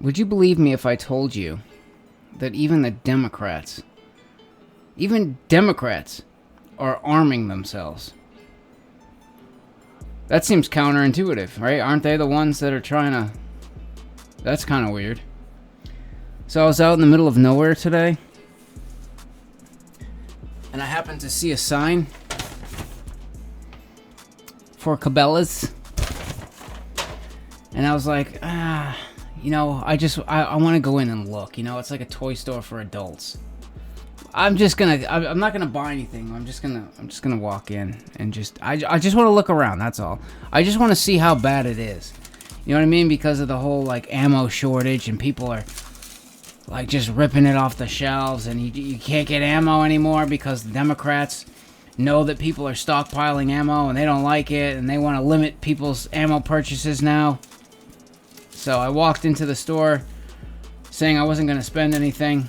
Would you believe me if I told you that even Democrats are arming themselves? That seems counterintuitive, right? Aren't they the ones that are trying to... That's kind of weird. So I was out in the middle of nowhere today, and I happened to see a sign for CABELA'S, and I was like, I want to go in and look. It's like a toy store for adults. I'm not gonna buy anything. I'm just gonna walk in and I just want to look around. That's all. I just want to see how bad it is. You know what I mean? Because of the whole like ammo shortage, and people are like just ripping it off the shelves, and you can't get ammo anymore because the Democrats know that people are stockpiling ammo and they don't like it, and they want to limit people's ammo purchases now. So I walked into the store saying I wasn't going to spend anything,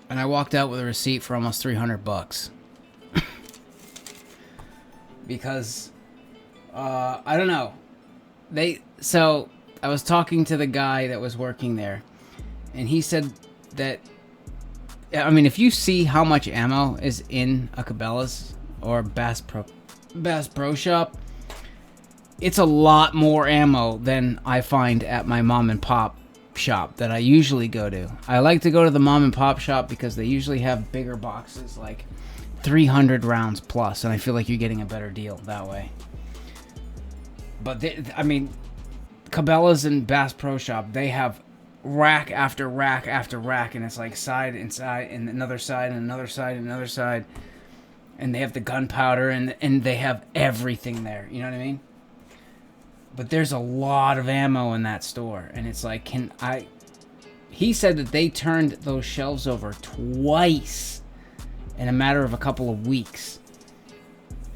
and I walked out with a receipt for almost $300 because I don't know. So I was talking to the guy that was working there, and he said that, I mean, if you see how much ammo is in a CABELA'S or Bass Pro Shop, it's a lot more ammo than I find at my mom and pop shop that I usually go to. I like to go to the mom and pop shop because they usually have bigger boxes, like 300 rounds plus, and I feel like you're getting a better deal that way. But CABELA'S and Bass Pro Shop, they have rack after rack after rack, and it's like side and side and another side and another side and another side, and they have the gunpowder and they have everything there. You know what I mean? But there's a lot of ammo in that store, and it's like, he said that they turned those shelves over twice in a matter of a couple of weeks,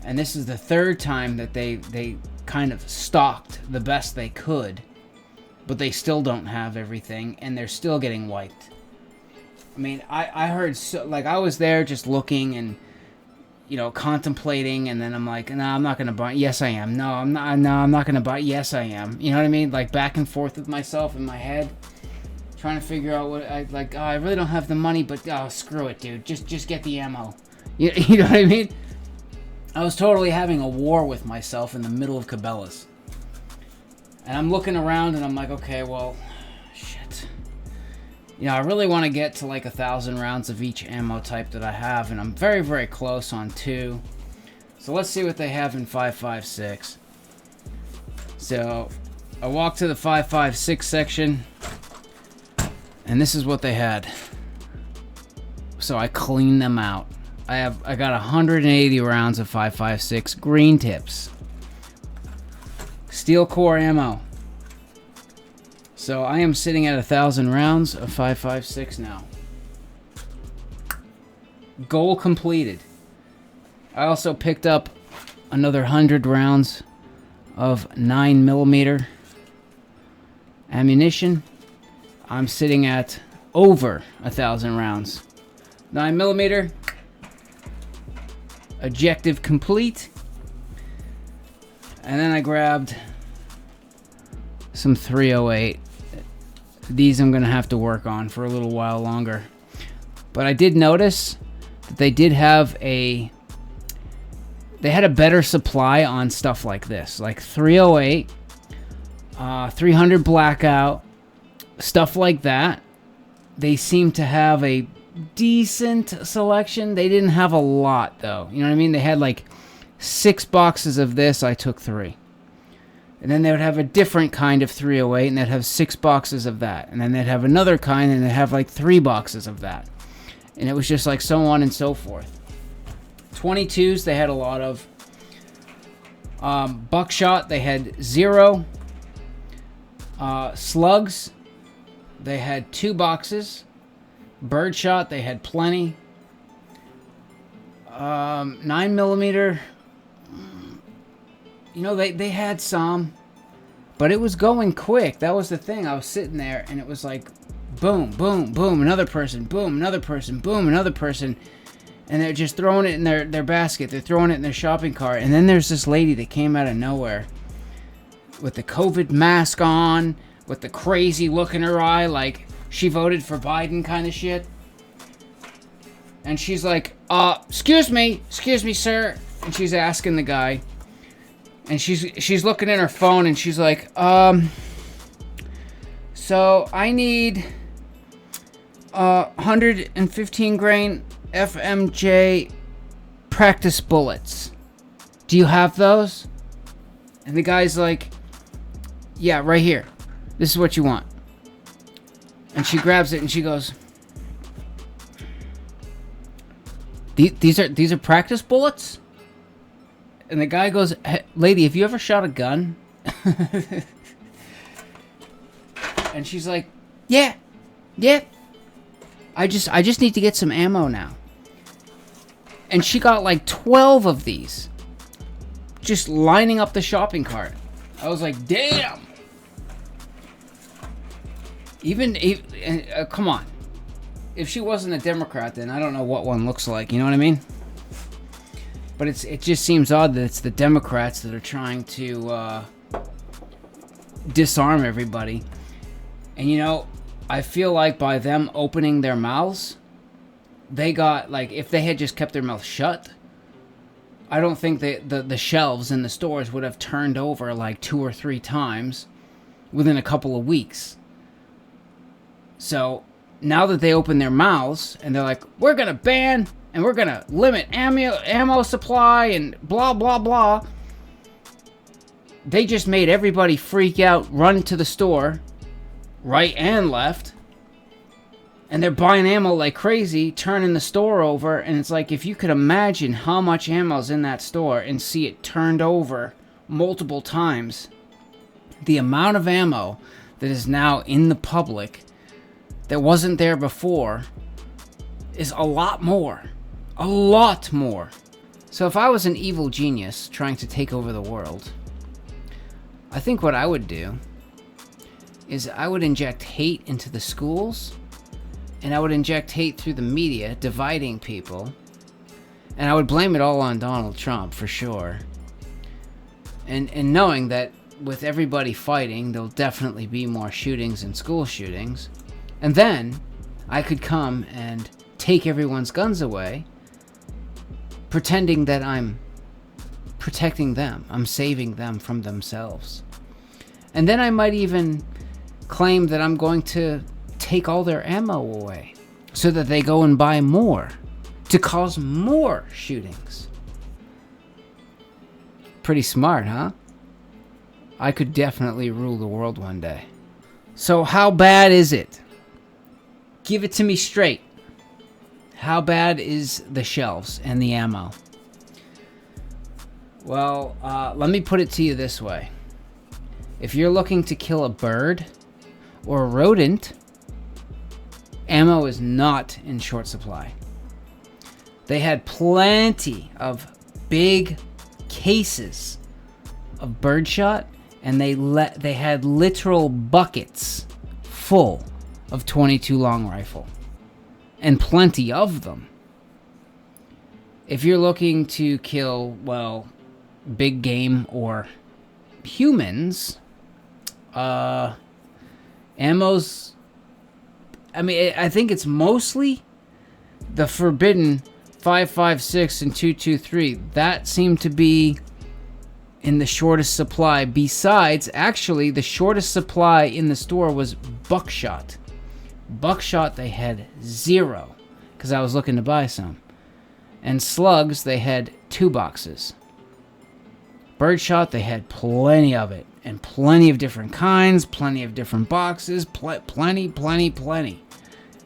and this is the third time that they kind of stocked the best they could, but they still don't have everything, and they're still getting wiped. I mean, I heard, I was there just looking and, contemplating, and then I'm like, no, I'm not going to buy. Yes, I am. No, I'm not. No, I'm not going to buy. Yes, I am. You know what I mean? Like, back and forth with myself in my head, trying to figure out what I really don't have the money, but screw it, dude. Just get the ammo. You know what I mean? I was totally having a war with myself in the middle of CABELA'S. And I'm looking around and I'm like, okay, well, shit. I really want to get to like 1,000 rounds of each ammo type that I have, and I'm very, very close on 2. So let's see what they have in 5.56. So I walked to the 5.56 section, and this is what they had. So I cleaned them out. I got 180 rounds of 5.56 green tips. Steel core ammo. So I am sitting at 1,000 rounds of 5.56 now. Goal completed. I also picked up another 100 rounds of 9mm ammunition. I'm sitting at over 1,000 rounds. 9mm. Objective complete. And then I grabbed some 308. These I'm going to have to work on for a little while longer. But I did notice that they did have they had a better supply on stuff like this. Like 308, 300 blackout, stuff like that. They seem to have a decent selection. They didn't have a lot, though. You know what I mean? They had like 6 boxes of this. I took 3. And then they would have a different kind of 308, and they'd have 6 boxes of that. And then they'd have another kind, and they'd have like 3 boxes of that. And it was just like so on and so forth. 22s, they had a lot of. Buckshot, they had 0. Slugs, they had 2 boxes. Birdshot, they had plenty. 9mm, they had some, but it was going quick. That was the thing. I was sitting there, and it was like, boom, boom, boom, another person, boom, another person, boom, another person, and they're just throwing it in their basket. They're throwing it in their shopping cart, and then there's this lady that came out of nowhere with the COVID mask on, with the crazy look in her eye, like she voted for Biden kind of shit. And she's like, excuse me, sir. And she's asking the guy. And she's looking at her phone and she's like, so I need 115 grain FMJ practice bullets. Do you have those? And the guy's like, yeah, right here. This is what you want. And she grabs it and she goes, these are practice bullets? And the guy goes, hey, lady, have you ever shot a gun? And she's like, yeah. I just need to get some ammo now. And she got like 12 of these, just lining up the shopping cart. I was like, damn. Even come on. If she wasn't a Democrat, then I don't know what one looks like. You know what I mean? But it just seems odd that it's the Democrats that are trying to disarm everybody. And you know, I feel like by them opening their mouths, they got, like, if they had just kept their mouth shut, I don't think that the shelves in the stores would have turned over like 2 or 3 times within a couple of weeks. So now that they open their mouths and they're like, we're going to ban and we're going to limit ammo supply and blah, blah, blah. They just made everybody freak out, run to the store, right and left. And they're buying ammo like crazy, turning the store over. And it's like, if you could imagine how much ammo's in that store and see it turned over multiple times, the amount of ammo that is now in the public that wasn't there before is a lot more. A lot more. So if I was an evil genius trying to take over the world, I think what I would do is I would inject hate into the schools, and I would inject hate through the media, dividing people, and I would blame it all on Donald Trump for sure. And knowing that with everybody fighting, there'll definitely be more shootings and school shootings. And then I could come and take everyone's guns away, pretending that I'm protecting them. I'm saving them from themselves. And then I might even claim that I'm going to take all their ammo away so that they go and buy more to cause more shootings. Pretty smart, huh? I could definitely rule the world one day. So how bad is it? Give it to me straight. How bad is the shelves and the ammo? Well, let me put it to you this way. If you're looking to kill a bird or a rodent, ammo is not in short supply. They had plenty of big cases of birdshot, and they had literal buckets full of .22 long rifle, and plenty of them. If you're looking to kill, well, big game or humans, ammo's, I mean, I think it's mostly the forbidden 5.56 and 2.23. That seemed to be in the shortest supply. Besides, actually, the shortest supply in the store was buckshot. Buckshot, they had 0, because I was looking to buy some. And slugs, they had 2 boxes. Birdshot, they had plenty of it. And plenty of different kinds, plenty of different boxes, plenty.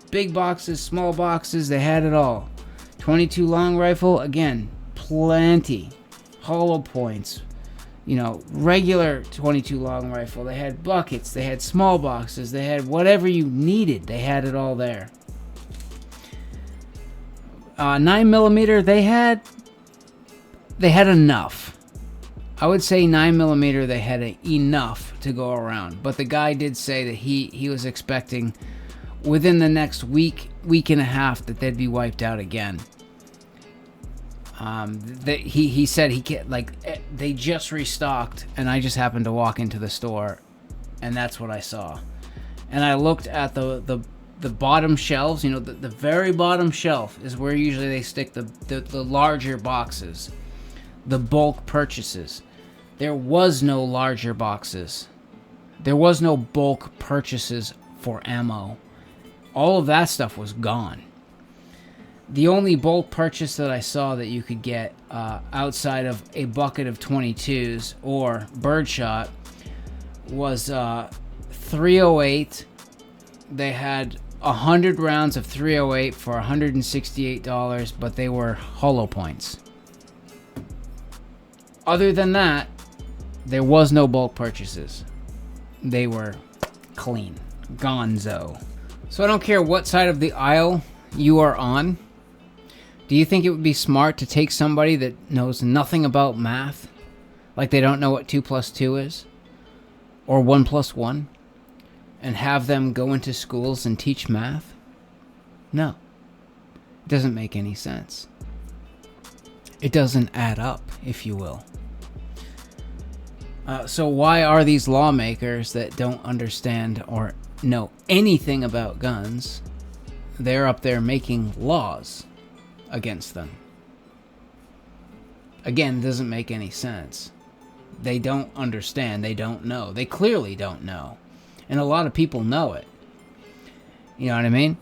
Big boxes, small boxes, they had it all. .22 long rifle, again, plenty. Hollow points, regular .22 long rifle. They had buckets, they had small boxes, they had whatever you needed. They had it all there. 9mm, they had enough. I would say 9mm, they had enough to go around. But the guy did say that he was expecting within the next week and a half that they'd be wiped out again. He said they just restocked, and I just happened to walk into the store And that's what I saw. And I looked at the bottom shelves. You know, the very bottom shelf is where usually they stick the larger boxes, the bulk purchases. There was no larger boxes. There was no bulk purchases for ammo. All of that stuff was gone. The only bulk purchase that I saw that you could get outside of a bucket of 22s or birdshot was 308. They had 100 rounds of 308 for $168, but they were hollow points. Other than that, there was no bulk purchases. They were clean. Gonzo. So I don't care what side of the aisle you are on. Do you think it would be smart to take somebody that knows nothing about math, like they don't know what 2 plus 2 is, or 1 plus 1, and have them go into schools and teach math? No. It doesn't make any sense. It doesn't add up, if you will. So why are these lawmakers that don't understand or know anything about guns, they're up there making laws against them? Again, it doesn't make any sense. They don't understand. They don't know. They clearly don't know. And a lot of people know it. You know what I mean?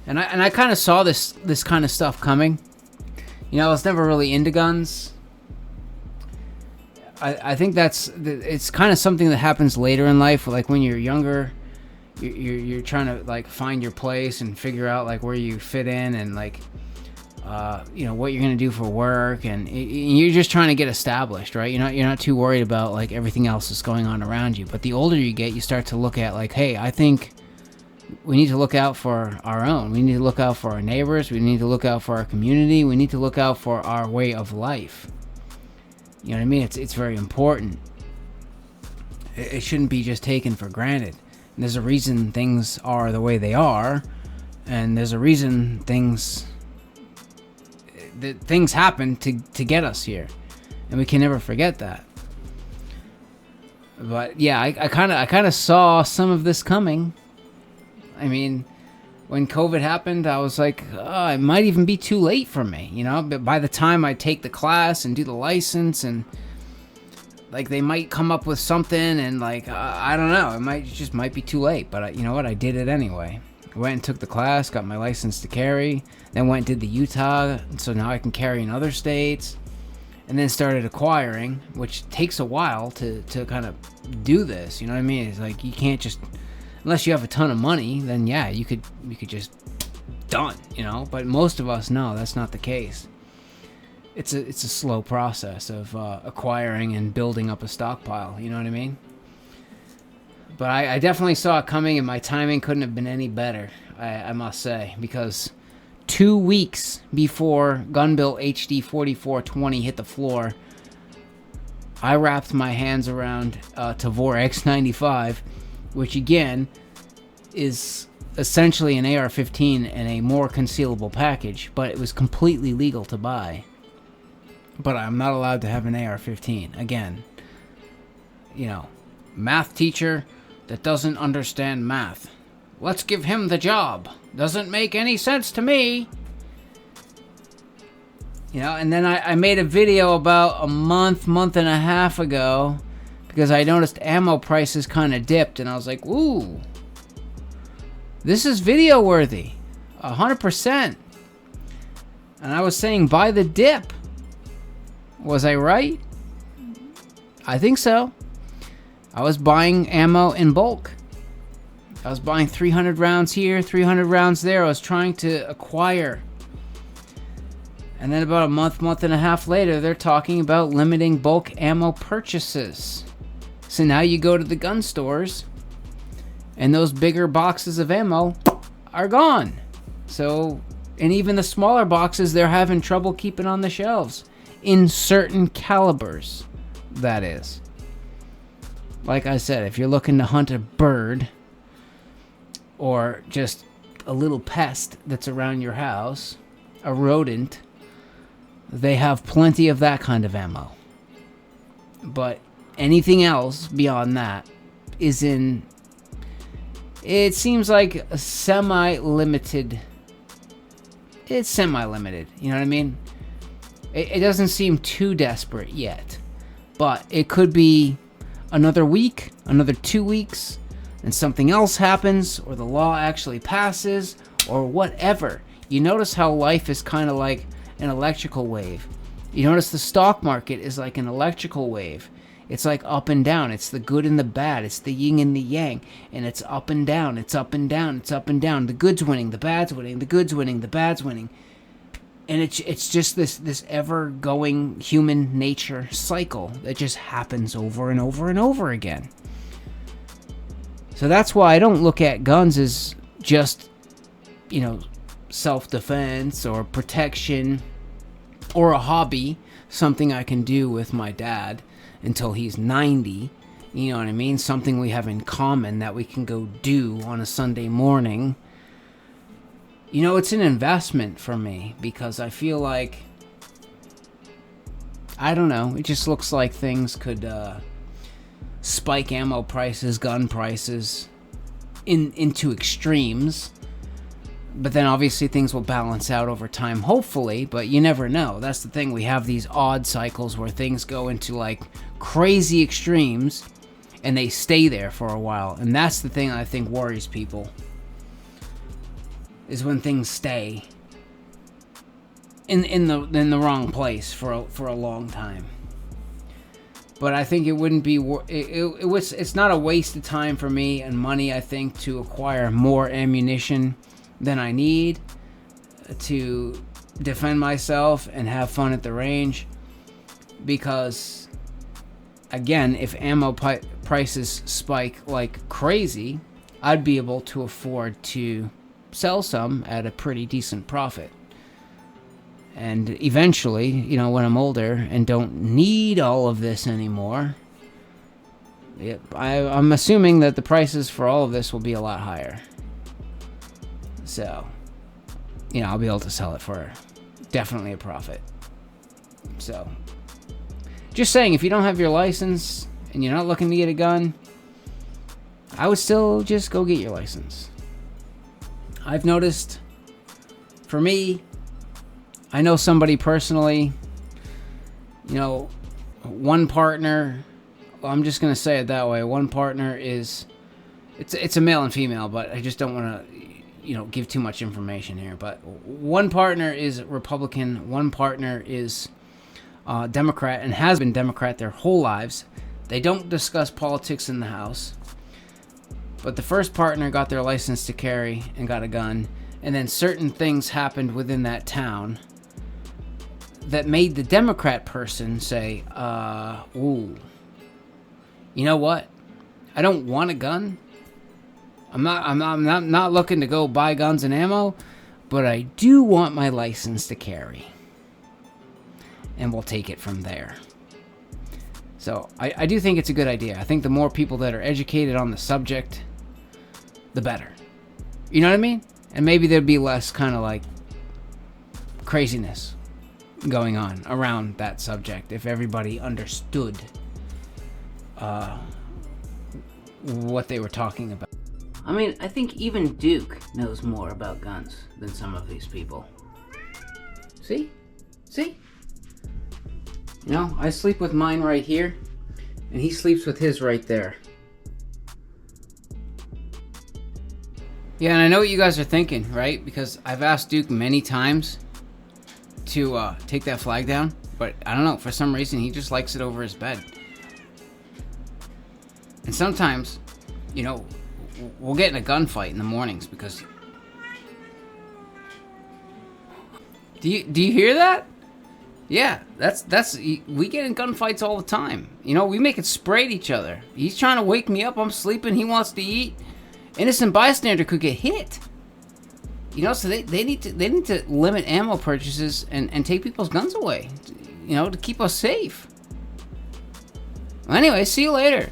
And I kind of saw this kind of stuff coming. You know, I was never really into guns. I think it's kind of something that happens later in life. Like when you're younger, you're trying to like find your place and figure out like where you fit in and like you know what you're gonna do for work, and you're just trying to get established, right? You're not too worried about like everything else that's going on around you. But the older you get, you start to look at like, hey, I think we need to look out for our own. We need to look out for our neighbors. We need to look out for our community. We need to look out for our way of life. You know what I mean? It's very important. It shouldn't be just taken for granted. And there's a reason things are the way they are, and there's a reason things happen to get us here, and we can never forget that. But yeah, I kind of saw some of this coming. I mean, when COVID happened, I was like, oh, it might even be too late for me, you know? But by the time I take the class and do the license, and like they might come up with something, and like I don't know, it might be too late. But you know what? I did it anyway. I went and took the class, got my license to carry, then went and did the Utah, so now I can carry in other states, and then started acquiring, which takes a while to kind of do this. You know what I mean? It's like you can't just, unless you have a ton of money, then yeah, you could just done, you know. But most of us know that's not the case. It's a slow process of acquiring and building up a stockpile. You know what I mean? But I definitely saw it coming, and my timing couldn't have been any better, I must say, because 2 weeks before Gun Bill HD 4420 hit the floor, I wrapped my hands around Tavor X95, which again is essentially an AR-15 in a more concealable package, but it was completely legal to buy. But I'm not allowed to have an AR-15. Again, you know, math teacher that doesn't understand math. Let's give him the job. Doesn't make any sense to me. You know, and then I made a video about a month and a half ago because I noticed ammo prices kind of dipped, and I was like, ooh, this is video worthy. 100%. And I was saying buy the dip. Was I right? I think so. I was buying ammo in bulk. I was buying 300 rounds here, 300 rounds there. I was trying to acquire. And then about a month and a half later, they're talking about limiting bulk ammo purchases. So now you go to the gun stores, and those bigger boxes of ammo are gone. So, and even the smaller boxes, they're having trouble keeping on the shelves. In certain calibers, that is. Like I said, if you're looking to hunt a bird, or just a little pest that's around your house, a rodent, they have plenty of that kind of ammo. But anything else beyond that, it seems like a semi-limited. It's semi-limited, you know what I mean? It doesn't seem too desperate yet, but it could be another week, another 2 weeks, and something else happens, or the law actually passes, or whatever. You notice how life is kind of like an electrical wave. You notice the stock market is like an electrical wave. It's like up and down. It's the good and the bad. It's the yin and the yang. And it's up and down. It's up and down. It's up and down. The good's winning. The bad's winning. The good's winning. The bad's winning. And it's just this ever-going human nature cycle that just happens over and over and over again. So that's why I don't look at guns as just, self-defense or protection or a hobby, something I can do with my dad until he's 90, you know what I mean? Something we have in common that we can go do on a Sunday morning. It's an investment for me because I feel like, I don't know, it just looks like things could spike ammo prices, gun prices into extremes. But then obviously things will balance out over time, hopefully, but you never know. That's the thing. We have these odd cycles where things go into like crazy extremes and they stay there for a while. And that's the thing I think worries people, is when things stay in the wrong place for a long time. But I think it wouldn't be it's not a waste of time for me and money, I think, to acquire more ammunition than I need to defend myself and have fun at the range. Because, again, if ammo prices spike like crazy, I'd be able to afford to sell some at a pretty decent profit. And eventually, when I'm older and don't need all of this anymore, I'm assuming that the prices for all of this will be a lot higher. So, I'll be able to sell it for definitely a profit. So, just saying, if you don't have your license and you're not looking to get a gun, I would still just go get your license. I've noticed, for me, I know somebody personally, one partner, well, I'm just going to say it that way, one partner is, it's a male and female, but I just don't want to, give too much information here, but one partner is Republican, one partner is Democrat, and has been Democrat their whole lives. They don't discuss politics in the house, but the first partner got their license to carry and got a gun, and then certain things happened within that town that made the Democrat person say, ooh, you know what? I don't want a gun. I'm not looking to go buy guns and ammo, but I do want my license to carry. And we'll take it from there. So I do think it's a good idea. I think the more people that are educated on the subject, the better. You know what I mean? And maybe there'd be less kind of like craziness going on around that subject if everybody understood what they were talking about. I mean, I think even Duke knows more about guns than some of these people. See? I sleep with mine right here, and he sleeps with his right there. Yeah, and I know what you guys are thinking, right? Because I've asked Duke many times to take that flag down, but I don't know, for some reason he just likes it over his bed. And sometimes, we'll get in a gunfight in the mornings because... Do you hear that? Yeah, that's we get in gunfights all the time. We make it spray at each other. He's trying to wake me up, I'm sleeping, he wants to eat. Innocent bystander could get hit. So they need to limit ammo purchases and take people's guns away, to keep us safe. Well, anyway, see you later.